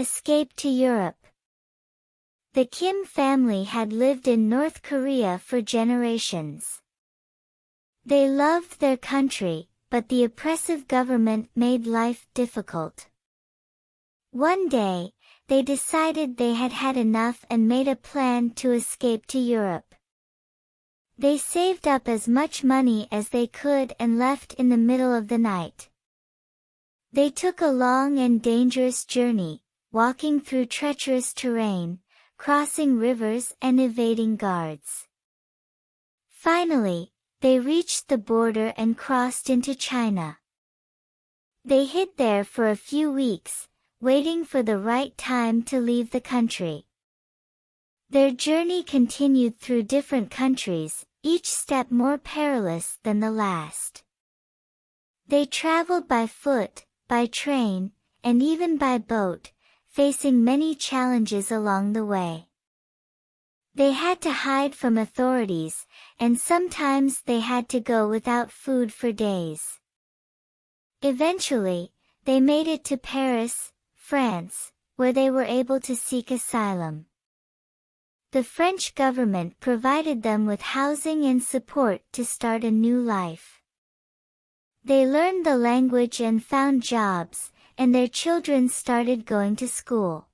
Escape to Europe. The Kim family had lived in North Korea for generations. They loved their country, but the oppressive government made life difficult. One day, they decided they had had enough and made a plan to escape to Europe. They saved up as much money as they could and left in the middle of the night. They took a long and dangerous journey, walking through treacherous terrain, crossing rivers and evading guards. Finally, they reached the border and crossed into China. They hid there for a few weeks, waiting for the right time to leave the country. Their journey continued through different countries, each step more perilous than the last. They traveled by foot, by train, and even by boat, facing many challenges along the way. They had to hide from authorities, and sometimes they had to go without food for days. Eventually, they made it to Paris, France, where they were able to seek asylum. The French government provided them with housing and support to start a new life. They learned the language and found jobs, and their children started going to school.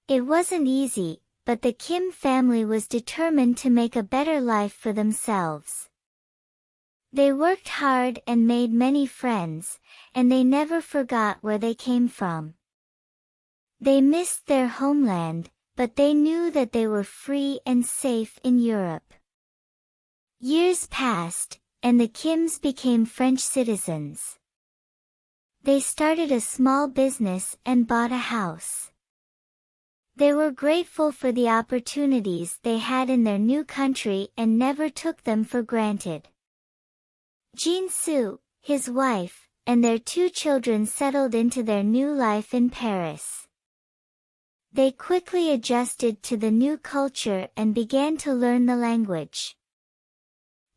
It wasn't easy, but the Kim family was determined to make a better life for themselves. They worked hard and made many friends, and they never forgot where they came from. They missed their homeland, but they knew that they were free and safe in Europe. Years passed, and the Kims became French citizens. They started a small business and bought a house. They were grateful for the opportunities they had in their new country and never took them for granted. Jin-soo, his wife, and their 2 children settled into their new life in Paris. They quickly adjusted to the new culture and began to learn the language.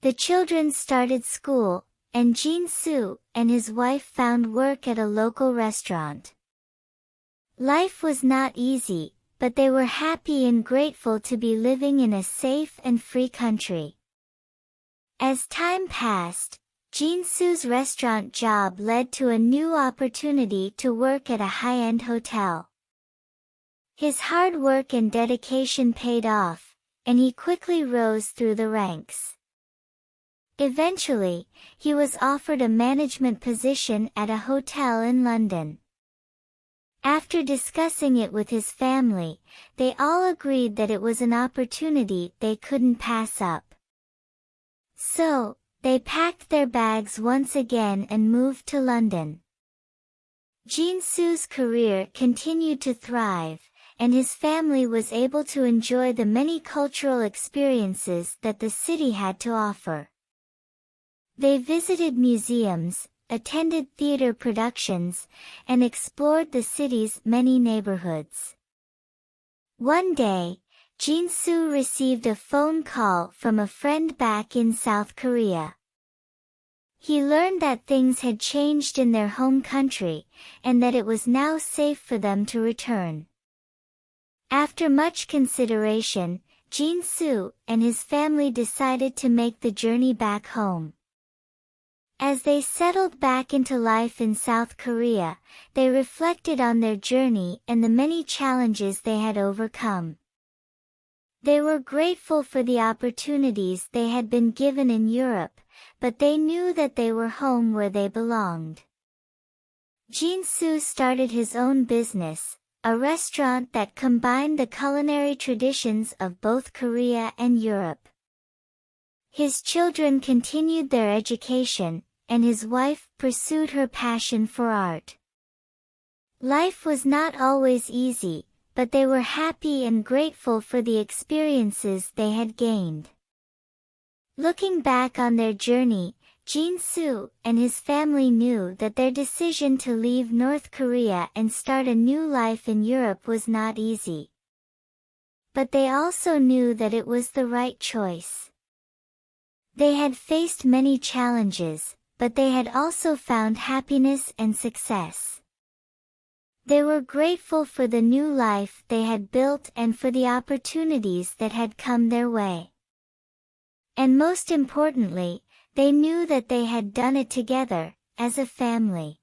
The children started school, and Jin-soo and his wife found work at a local restaurant. Life was not easy, but they were happy and grateful to be living in a safe and free country. As time passed, Jin-soo's restaurant job led to a new opportunity to work at a high-end hotel. His hard work and dedication paid off, and he quickly rose through the ranks. Eventually, he was offered a management position at a hotel in London. After discussing it with his family, they all agreed that it was an opportunity they couldn't pass up. So, they packed their bags once again and moved to London. Jin-soo's career continued to thrive, and his family was able to enjoy the many cultural experiences that the city had to offer. They visited museums, attended theater productions, and explored the city's many neighborhoods. One day, Jin-soo received a phone call from a friend back in South Korea. He learned that things had changed in their home country, and that it was now safe for them to return. After much consideration, Jin-soo and his family decided to make the journey back home. As they settled back into life in South Korea, they reflected on their journey and the many challenges they had overcome. They were grateful for the opportunities they had been given in Europe, but they knew that they were home where they belonged. Jin-soo started his own business, a restaurant that combined the culinary traditions of both Korea and Europe. His children continued their education, and his wife pursued her passion for art. Life was not always easy, but they were happy and grateful for the experiences they had gained. Looking back on their journey, Jin-soo and his family knew that their decision to leave North Korea and start a new life in Europe was not easy. But they also knew that it was the right choice. They had faced many challenges, but they had also found happiness and success. They were grateful for the new life they had built and for the opportunities that had come their way. And most importantly, they knew that they had done it together, as a family.